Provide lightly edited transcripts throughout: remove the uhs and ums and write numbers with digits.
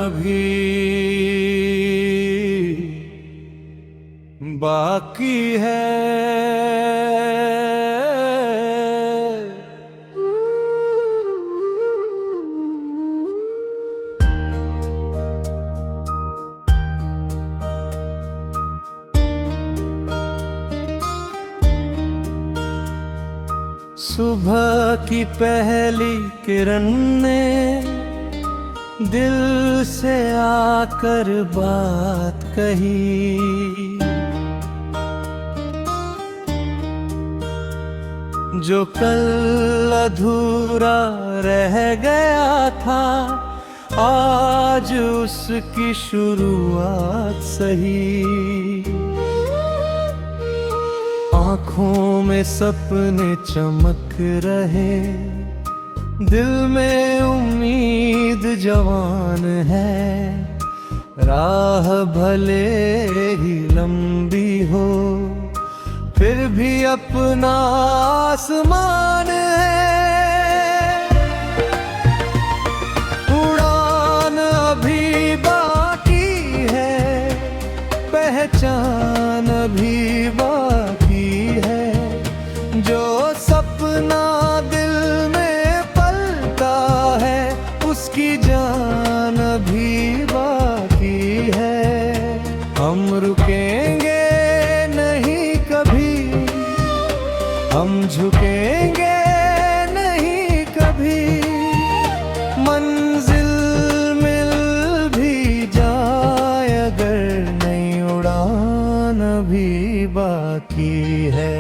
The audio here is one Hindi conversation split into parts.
अभी बाकी है। सुबह की पहली किरण ने दिल से आकर बात कही, जो कल अधूरा रह गया था आज उसकी शुरुआत सही। आँखों में सपने चमक रहे, दिल में उम्मीद जवान है। राह भले ही लंबी हो फिर भी अपना आसमान है। उड़ान अभी बाकी है, पहचान अभी बाकी है। जो सपना दिल में पलता है उसकी जान अभी बाकी है। हम रुकेंगे नहीं कभी, हम झुकेंगे नहीं कभी। मंजिल मिल भी जाए अगर नहीं, उड़ान अभी बाकी है।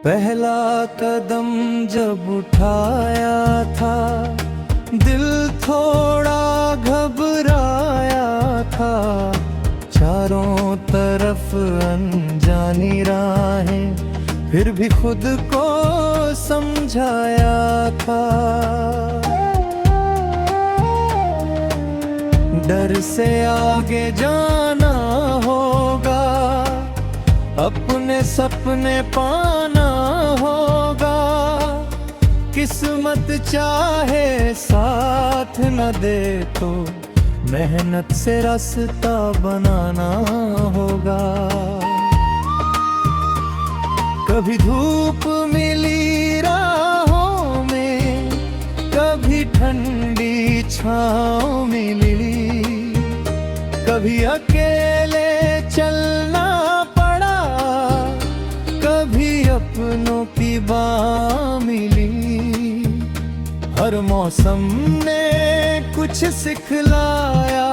पहला कदम जब उठाया था दिल थोड़ा घबराया था। चारों तरफ अनजानी राहें फिर भी खुद को समझाया था। डर से आगे जाना होगा, अपने सपने पाना होगा। किस्मत चाहे साथ न दे तो मेहनत से रास्ता बनाना होगा। कभी धूप मिली राहों में, कभी ठंडी छाँव मिली। कभी अकेले चलना पड़ा, कभी अपनों की बाह मिली। हर मौसम ने कुछ सिखलाया,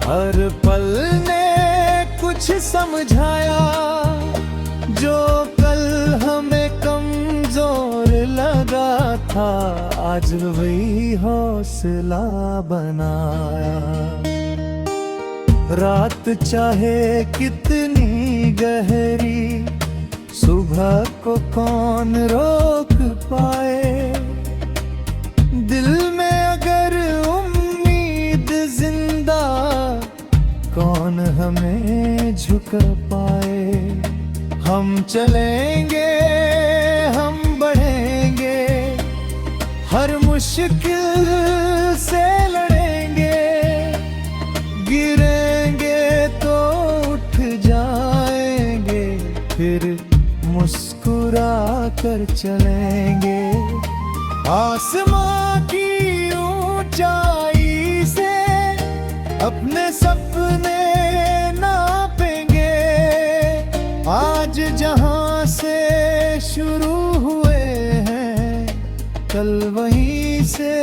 हर पल ने कुछ समझाया। जो कल हमें कमजोर लगा था आज वही हौसला बनाया। रात चाहे कितनी गहरी, सुबह को कौन रोक पाए। दिल में अगर उम्मीद जिंदा, कौन हमें झुका पाए। हम चलेंगे, हम बढ़ेंगे, हर मुश्किल से लड़ेंगे। गिरेंगे तो उठ जाएंगे, फिर मुस्कुरा कर चलेंगे। आसमां की ऊंचाई से अपने सपने नापेंगे। आज जहां से शुरू हुए हैं, कल वहीं से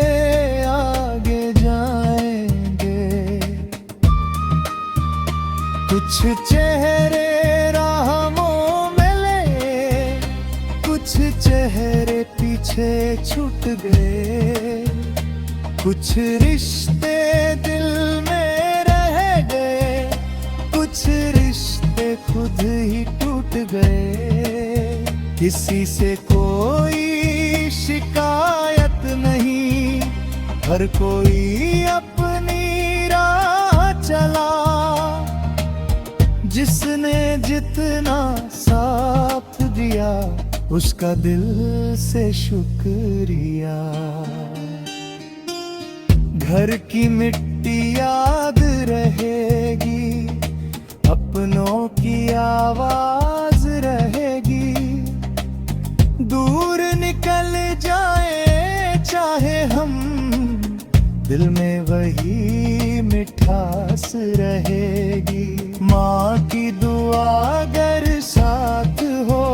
आगे जाएंगे। कुछ चेहरे राह में मिले, कुछ चेहरे पीछे छूट गए। कुछ रिश्ते दिल में रह गए, कुछ रिश्ते खुद ही टूट गए। किसी से कोई हर कोई अपनी राह चला, जिसने जितना साथ दिया उसका दिल से शुक्रिया। घर की मिट्टी याद रहेगी, अपनों की आवाज रहेगी। दूर निकल जाए चाहे हम, दिल में वही मिठास रहेगी। माँ की दुआ अगर साथ हो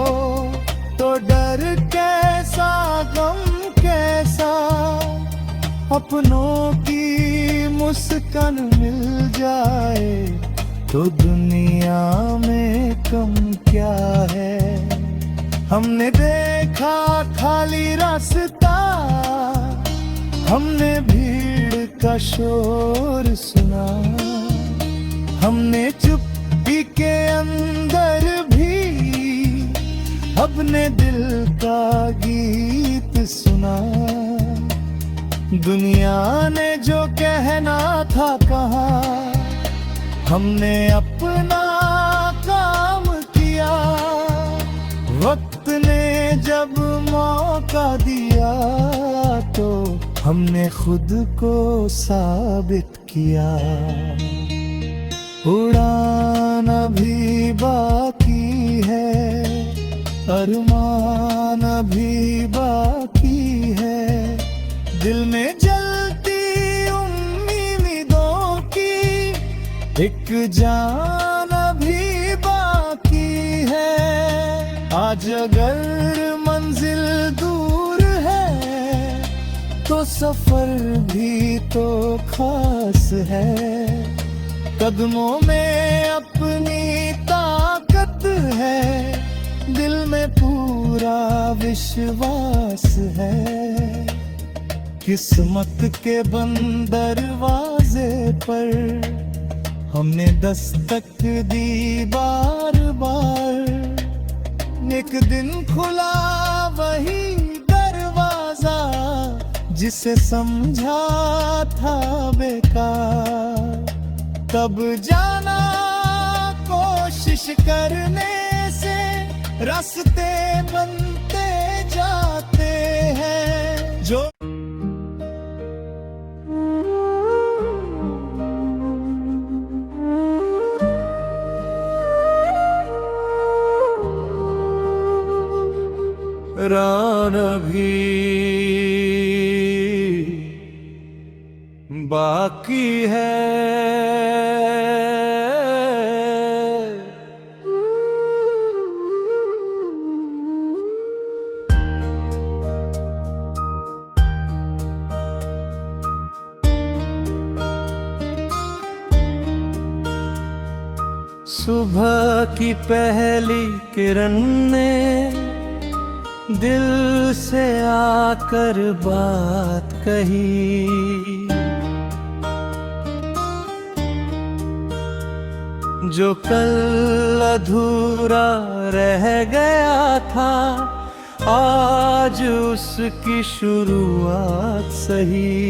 तो डर कैसा गम कैसा, अपनों की मुस्कान मिल जाए तो दुनिया में कम क्या है। हमने देखा खाली रास्ता, हमने भीड़ का शोर सुना, हमने चुप्पी के अंदर भी अपने दिल का गीत सुना। दुनिया ने जो कहना था कहा, हमने अपना काम किया। वक्त ने जब मौका दिया तो हमने खुद को साबित किया। उड़ान अभी बाकी है, अरमान अभी बाकी है। दिल में जलती उम्मीदों की एक जान अभी बाकी है। आज अगर मंजिल दूर है तो सफर भी तो खास है। कदमों में अपनी ताकत है, दिल में पूरा विश्वास है। किस्मत के बंद दरवाजे पर हमने दस्तक दी बार बार। एक दिन खुला वही दरवाजा जिसे समझा था बेकार। तब जाना कोशिश करने से रास्ते बनते जाते हैं। जो रान भी बाकी है। सुबह की पहली किरण ने दिल से आकर बात कही। जो कल अधूरा रह गया था, आज उसकी शुरुआत सही।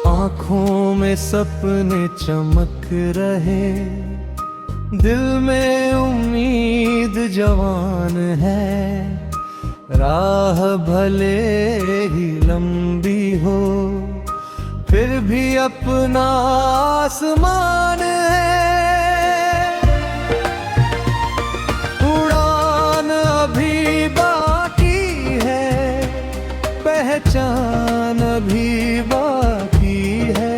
आँखों में सपने चमक रहे, दिल में उम्मीद जवान है। राह भले ही लंबी हो, फिर भी अपना आसमान है। उड़ान अभी बाकी है, पहचान अभी बाकी है।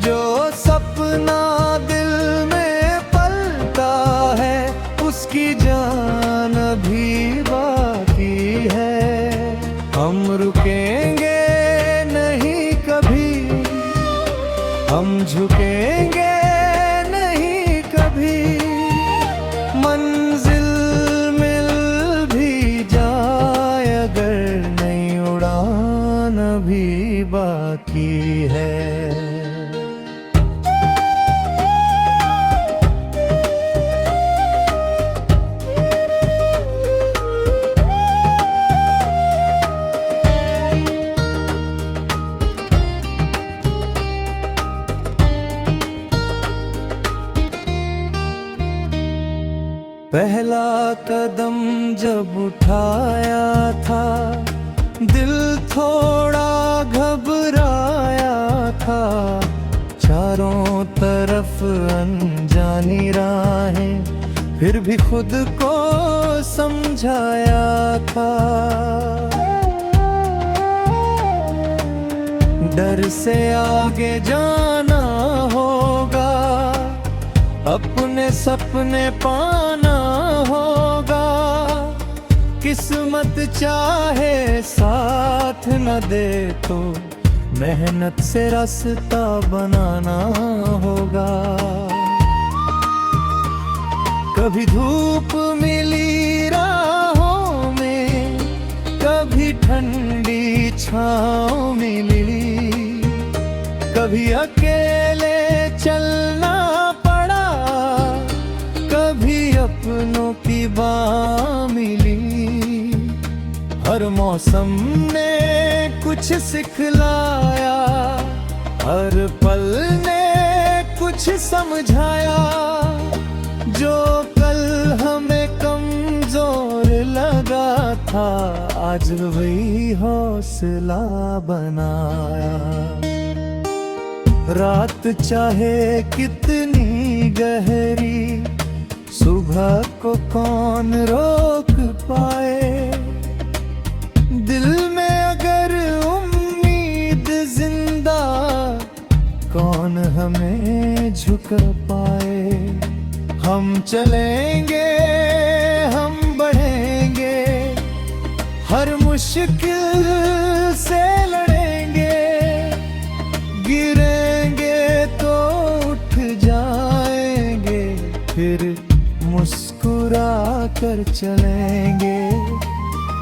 जो सपना दिल में पलता है, उसकी जान अभी बाकी है। हम रुकेंगे नहीं कभी, हम झुकेंगे नहीं कभी। मंजिल मिल भी जाए अगर, नई उड़ान अभी बाकी है। कदम जब उठाया था, दिल थोड़ा घबराया था। चारों तरफ अनजानी राहें, फिर भी खुद को समझाया था। डर से आगे जाना होगा, अपने सपने पाना होगा। किस्मत चाहे साथ न दे तो मेहनत से रास्ता बनाना होगा। कभी धूप मिली राहों में, कभी ठंडी छाँव मिली। कभी अकेले चलना पड़ा, कभी अपनों की बाह मिली। हर मौसम ने कुछ सिखलाया, हर पल ने कुछ समझाया। जो कल हमें कमजोर लगा था, आज वही हौसला बनाया। रात चाहे कितनी गहरी, सुबह को कौन रोक पाए। दिल में अगर उम्मीद जिंदा, कौन हमें झुका पाए। हम चलेंगे, हम बढ़ेंगे, हर मुश्किल से लड़ेंगे। गिरेंगे तो उठ जाएंगे, फिर मुस्कुरा कर चलेंगे।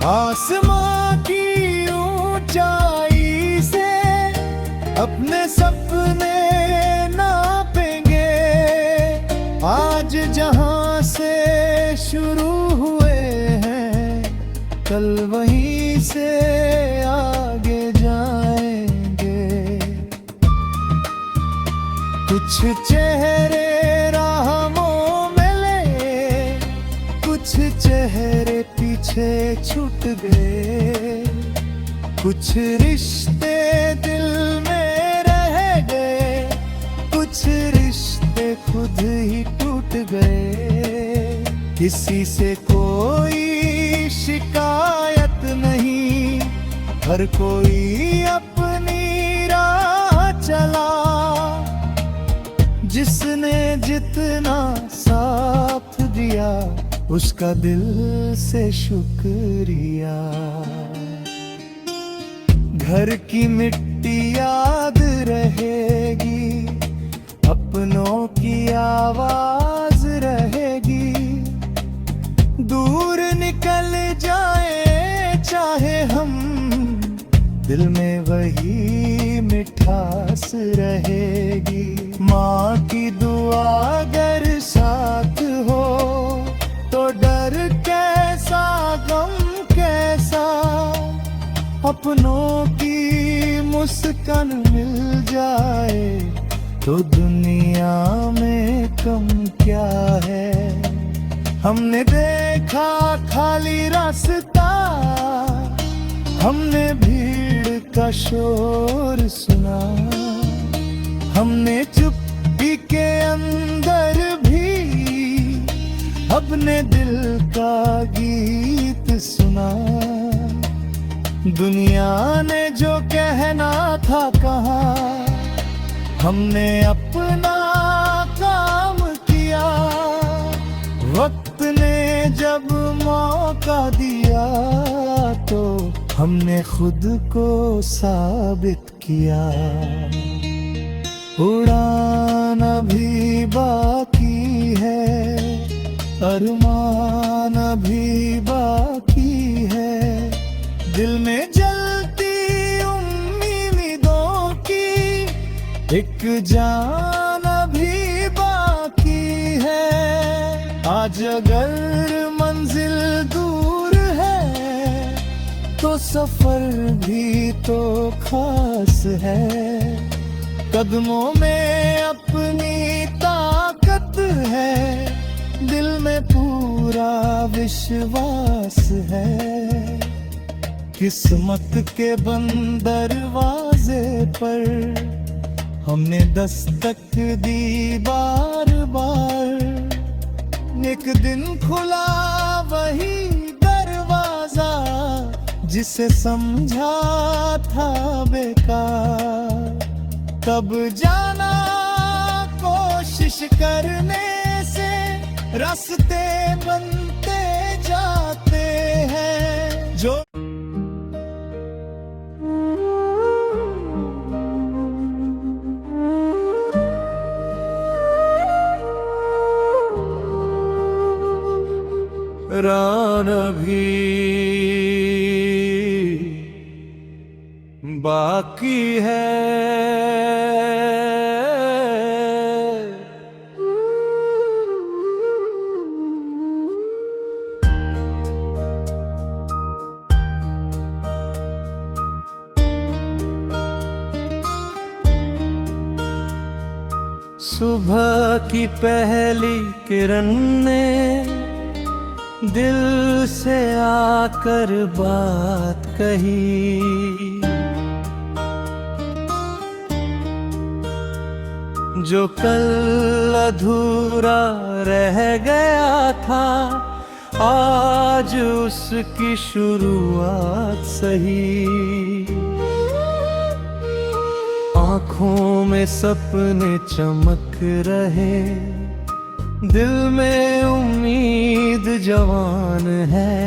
आसमां की ऊंचाई से अपने सपने नापेंगे। आज जहां से शुरू हुए हैं, कल वहीं से आगे जाएंगे। कुछ चेहरे राह में ले, कुछ चेहरे पीछे छूट गए। कुछ रिश्ते दिल में रह गए, कुछ रिश्ते खुद ही टूट गए। किसी से कोई शिकायत नहीं, हर कोई अपनी राह चला। जिसने जितना साथ दिया, उसका दिल से शुक्रिया। घर की मिट्टी याद रहेगी, अपनों की आवाज रहेगी। दूर निकल जाए चाहे हम, दिल में वही मिठास रहेगी। माँ की दुआ अगर साथ हो, तो डर कैसा गम कैसा। अपनों की मुस्कान मिल जाए, तो दुनिया में कम क्या है। हमने देखा खाली रास्ता, हमने भीड़ का शोर सुना। हमने चुप्पी के अंदर भी अपने दिल का गीत सुना। दुनिया ने जो कहना था कहा, हमने अपना काम किया। वक्त ने जब मौका दिया, तो हमने खुद को साबित किया। उड़ान अभी बाकी है, अरमान अभी बाकी है। दिल में जलती उम्मीदों की एक जान अभी बाकी है। आज अगर मंजिल दूर है, तो सफर भी तो खास है। कदमों में अपनी ताकत है, दिल में पूरा विश्वास है, किस्मत के बंद दरवाजे पर हमने दस्तक दी बार बार। एक दिन खुला वही दरवाजा जिसे समझा था बेकार, तब जाना कोशिश करने से रास्ते बनते जाते हैं। जो रान भी बाकी है, सुबह की पहली किरण ने दिल से आकर बात कही, जो कल अधूरा रह गया था आज उसकी शुरुआत सही। आँखों में सपने चमक रहे, दिल में उम्मीद जवान है,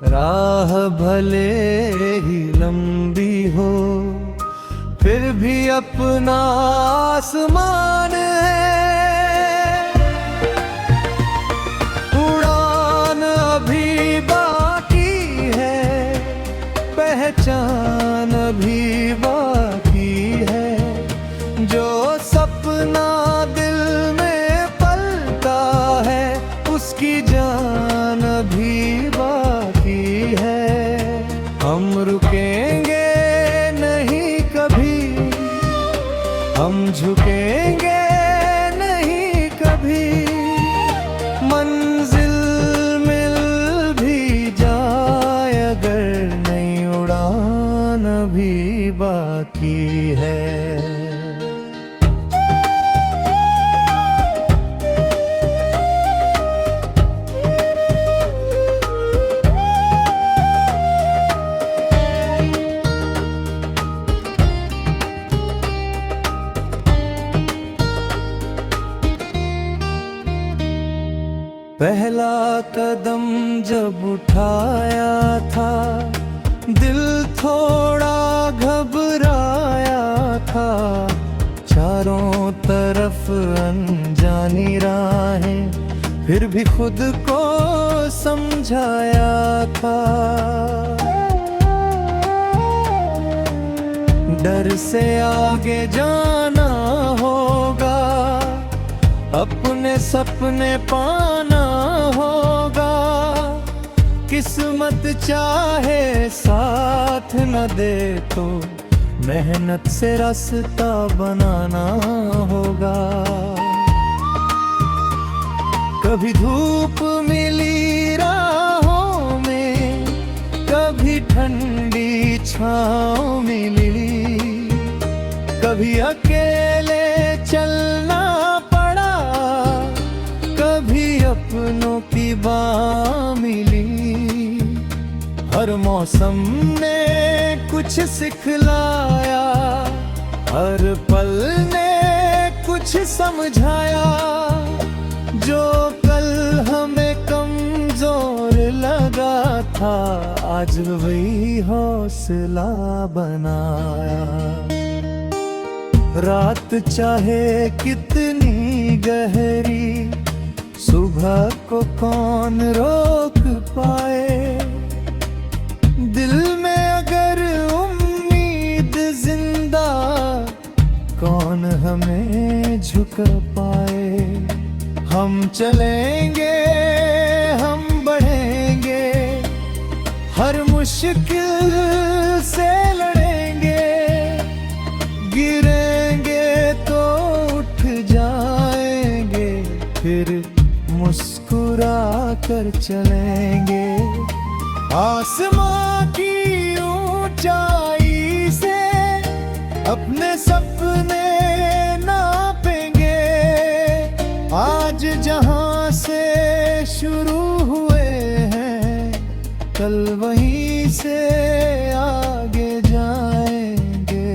राह भले ही लंबी हो फिर भी अपना आसमान है। उड़ान अभी बाकी है, पहचान अभी बाकी है, जो सपना दिल में पलता है उसकी जान अभी बाकी है। हम रुकेंगे नहीं कभी, हम झुकेंगे नहीं कभी, मंजिल मिल भी जाए अगर नहीं उड़ान अभी बाकी है। पहला कदम जब उठाया था दिल थोड़ा घबराया था, चारों तरफ अनजानी राहें फिर भी खुद को समझाया था। डर से आगे जाना होगा, अपने सपने पाना होगा, किस्मत चाहे साथ न दे तो मेहनत से रास्ता बनाना होगा। कभी धूप मिली राहों में, कभी ठंडी छाँव मिली, कभी अकेले चलना पड़ा, कभी अपनों की बाह मिली। हर मौसम ने कुछ सिखलाया, हर पल ने कुछ समझाया, जो कल हमें कमजोर लगा था आज वही हौसला बनाया। रात चाहे कितनी गहरी, सुबह को कौन रोक पाए, दिल में अगर उम्मीद जिंदा कौन हमें झुका पाए। हम चलेंगे, हम बढ़ेंगे, हर मुश्किल से लड़ेंगे, गिरेंगे तो उठ जाएंगे, फिर कर चलेंगे। आसमां की ऊंचाई से अपने सपने नापेंगे। आज जहां से शुरू हुए हैं, कल वहीं से आगे जाएंगे।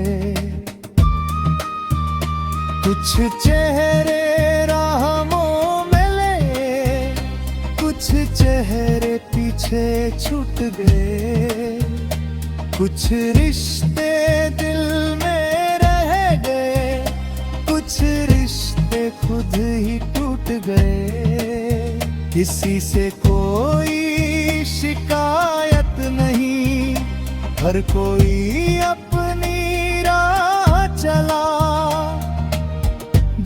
कुछ चेहरे राह में मिले, कुछ चेहरे पीछे छूट गए। कुछ रिश्ते दिल में रह गए, कुछ रिश्ते खुद ही टूट गए। किसी से कोई शिकायत नहीं, हर कोई अपनी राह चला।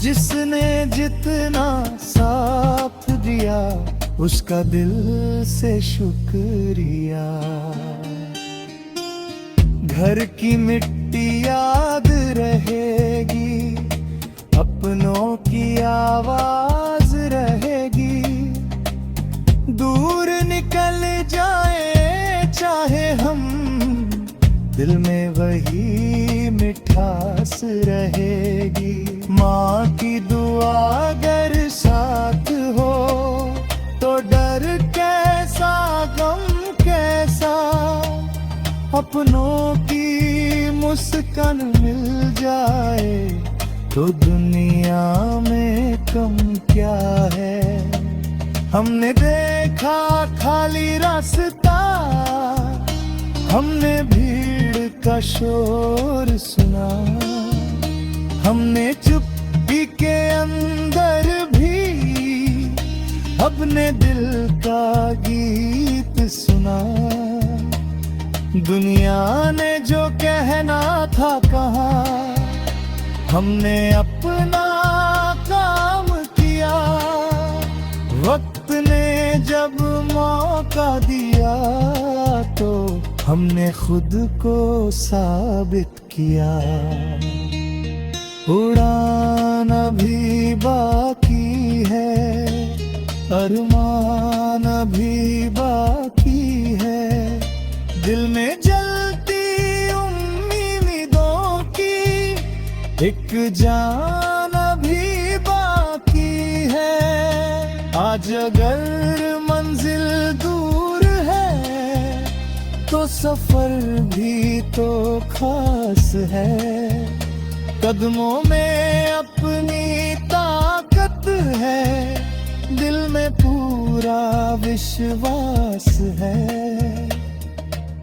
जिसने जितना साथ दिया, उसका दिल से शुक्रिया। घर की मिट्टी याद रहेगी, अपनों की आवाज रहेगी। दूर निकल जाए चाहे हम, दिल में वही मिठास रहेगी। माँ की दुआ अगर साथ हो, तो डर कैसा गम कैसा। अपनों की मुस्कान मिल जाए, तो दुनिया में कम क्या है। हमने देखा खाली रास्ता, हमने भीड़ का शोर सुना। हमने चुप्पी के अंदर भी अपने दिल का गीत सुना। दुनिया ने जो कहना था कहा, हमने अपना काम किया। वक्त ने जब मौका दिया, तो हमने खुद को साबित किया। उड़ान अभी बाकी है, अरमान अभी बाकी है। दिल में जलती उम्मीदों की एक जान अभी बाकी है। आज अगर मंजिल दूर है, तो सफर भी तो खास है। कदमों में अपनी ताकत है, दिल में पूरा विश्वास है।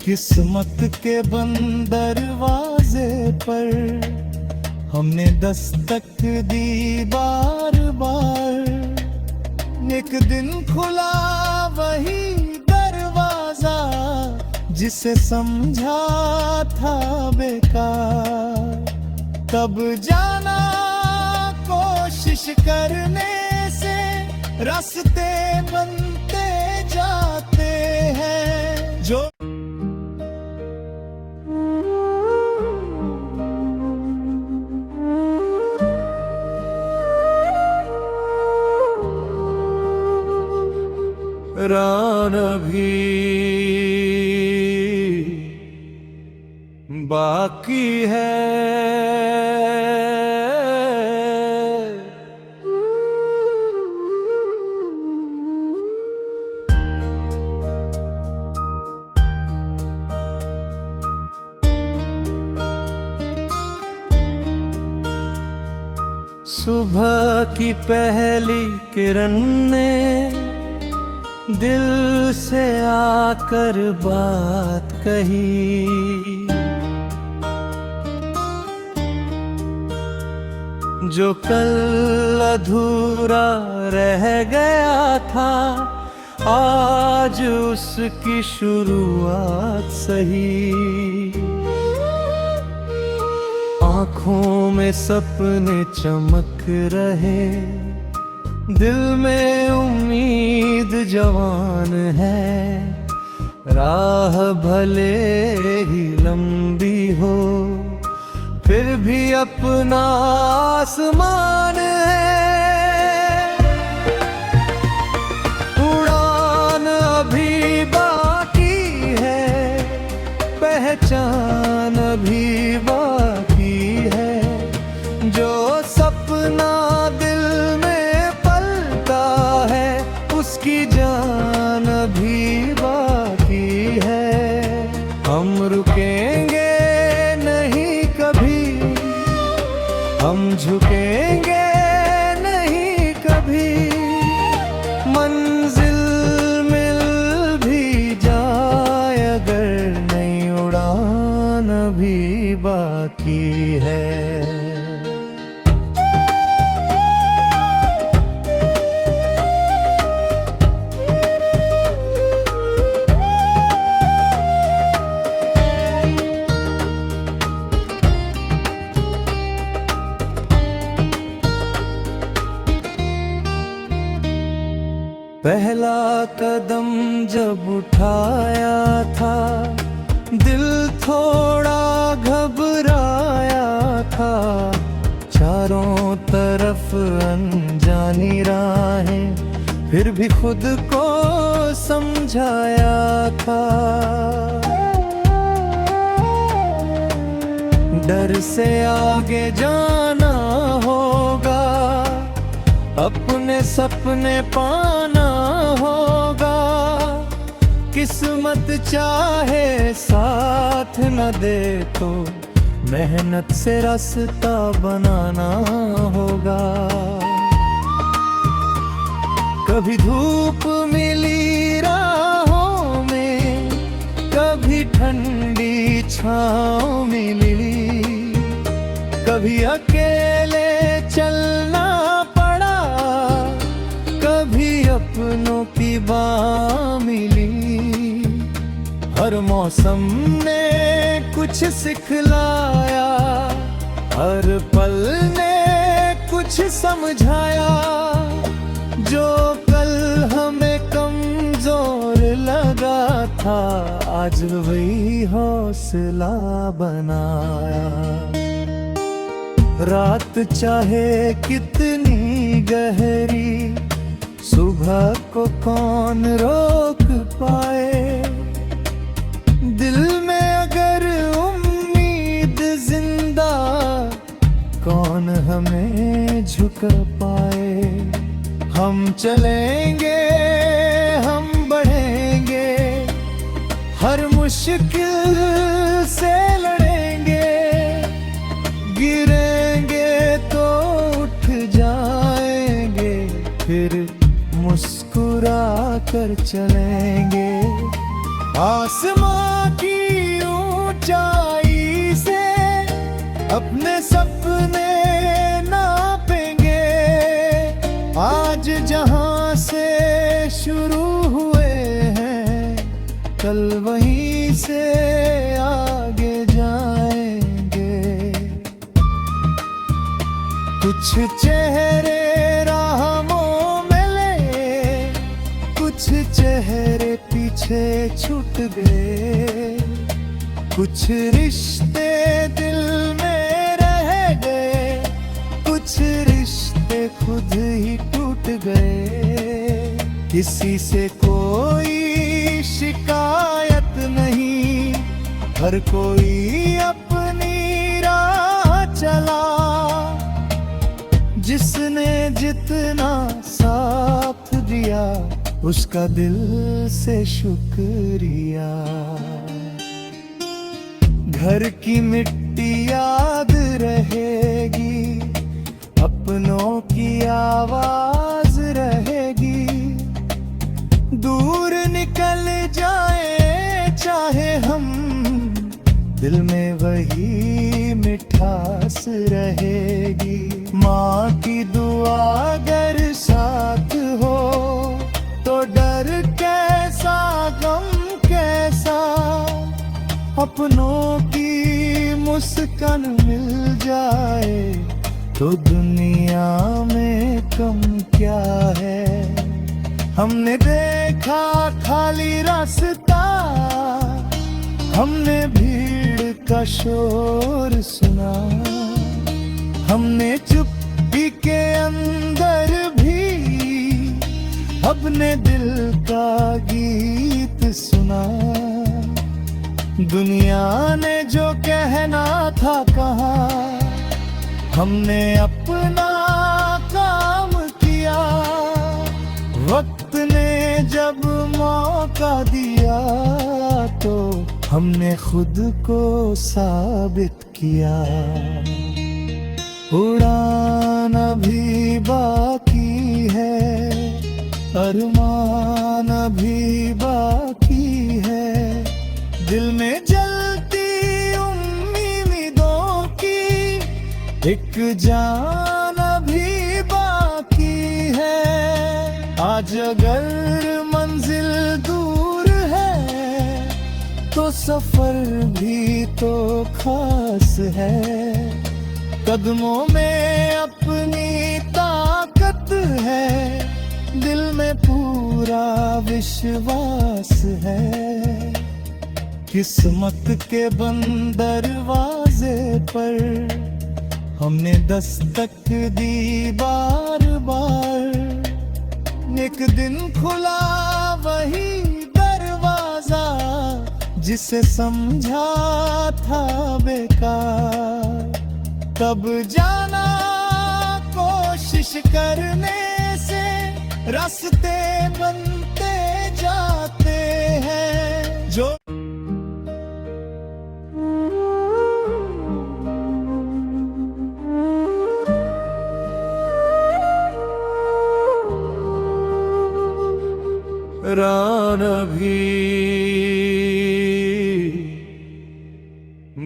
किस्मत के बंद दरवाजे पर हमने दस्तक दी बार बार। एक दिन खुला वही दरवाजा, जिसे समझा था बेकार। तब जाना कोशिश करने से रास्ते बनते जाते हैं। जो रान भी बाकी है। सुबह की पहली किरण ने दिल से आकर बात कही। जो कल अधूरा रह गया था, आज उसकी शुरुआत सही। आँखों में सपने चमक रहे, दिल में उम्मीद जवान है। राह भले ही लंबी हो, फिर भी अपना आसमान है। उड़ान पहचान अभी बाकी है, जो सपना दिल में पलता है उसकी जान अभी बाकी है। हम रुकेंगे नहीं कभी, हम झुकेंगे नहीं कभी, मंजिल मिल भी जाए अगर नई उड़ान अभी बाकी है। पहला कदम जब उठाया था, दिल थोड़ा घबराया था। चारों तरफ अनजानी राहें, फिर भी खुद को समझाया था। डर से आगे जाना होगा, अपने सपने पाना होगा। किस्मत चाहे साथ न दे तो मेहनत से रास्ता बनाना होगा। कभी धूप मिली राहों में, कभी ठंडी छाँव मिली, कभी अकेले चलना पड़ा, कभी अपनों की बाह मिली। हर मौसम ने कुछ सिखलाया, हर पल ने कुछ समझाया। जो कल हमें कमजोर लगा था, आज वही हौसला बनाया। रात चाहे कितनी गहरी, सुबह को कौन रोक पाए। दिल में अगर उम्मीद जिंदा, कौन हमें झुका पाए। हम चलेंगे, हम बढ़ेंगे, हर मुश्किल से लड़ेंगे। गिरेंगे तो उठ जाएंगे, फिर मुस्कुरा कर चलेंगे। आसमां की ऊंचाई से अपने सपने नापेंगे। आज जहां से शुरू हुए हैं, कल वहीं से आगे जाएंगे। कुछ चेहरे राह में मिले, कुछ चेहरे पीछे छूट गए। कुछ रिश्ते दिल में रह गए, कुछ रिश्ते खुद ही टूट गए। किसी से कोई शिकायत नहीं, हर कोई अपनी राह चला। जिसने जितना साथ दिया, उसका दिल से शुक्रिया। घर की मिट्टी याद रहेगी, अपनों की आवाज रहेगी। दूर निकल जाए चाहे हम, दिल में वही मिठास रहेगी। माँ की दुआ अगर साथ हो, तो डर कैसा गम कैसा। अपनों की मुस्कान मिल जाए, तो दुनिया में कम क्या है। हमने देखा खाली रास्ता, हमने भीड़ का शोर सुना। हमने चुप्पी के अंदर भी अपने दिल का गीत सुना। दुनिया ने जो कहना था कहा, हमने अपना काम किया। वक्त ने जब मौका दिया तो हमने खुद को साबित किया। उड़ान अभी बाकी है, अरमान अभी बाकी है, दिल में जलती उम्मीदों की एक जान अभी बाकी है। आज अगर मंजिल दूर है तो सफर भी तो खास है। कदमों में अपनी ताकत है, दिल में पूरा विश्वास है। किस्मत के बंद दरवाजे पर हमने दस्तक दी बार बार। एक दिन खुला वही दरवाजा जिसे समझा था बेकार। तब जाना कोशिश करने से रास्ते बनते जाते हैं। जो रान भी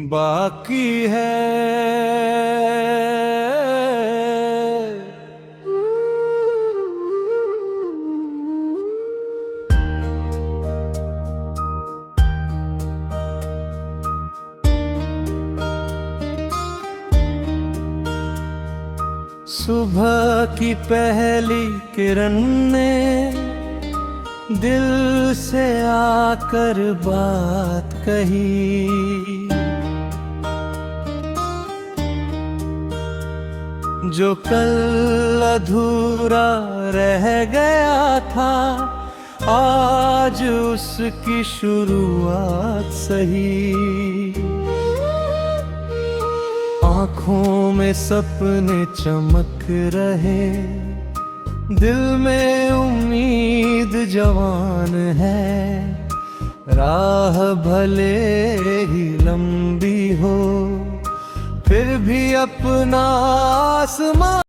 बाकी है, सुबह की पहली किरण ने दिल से आकर बात कही। जो कल अधूरा रह गया था, आज उसकी शुरुआत सही। आँखों में सपने चमक रहे, दिल में उम्मीद जवान है। राह भले ही लंबी हो, फिर भी अपना आसमां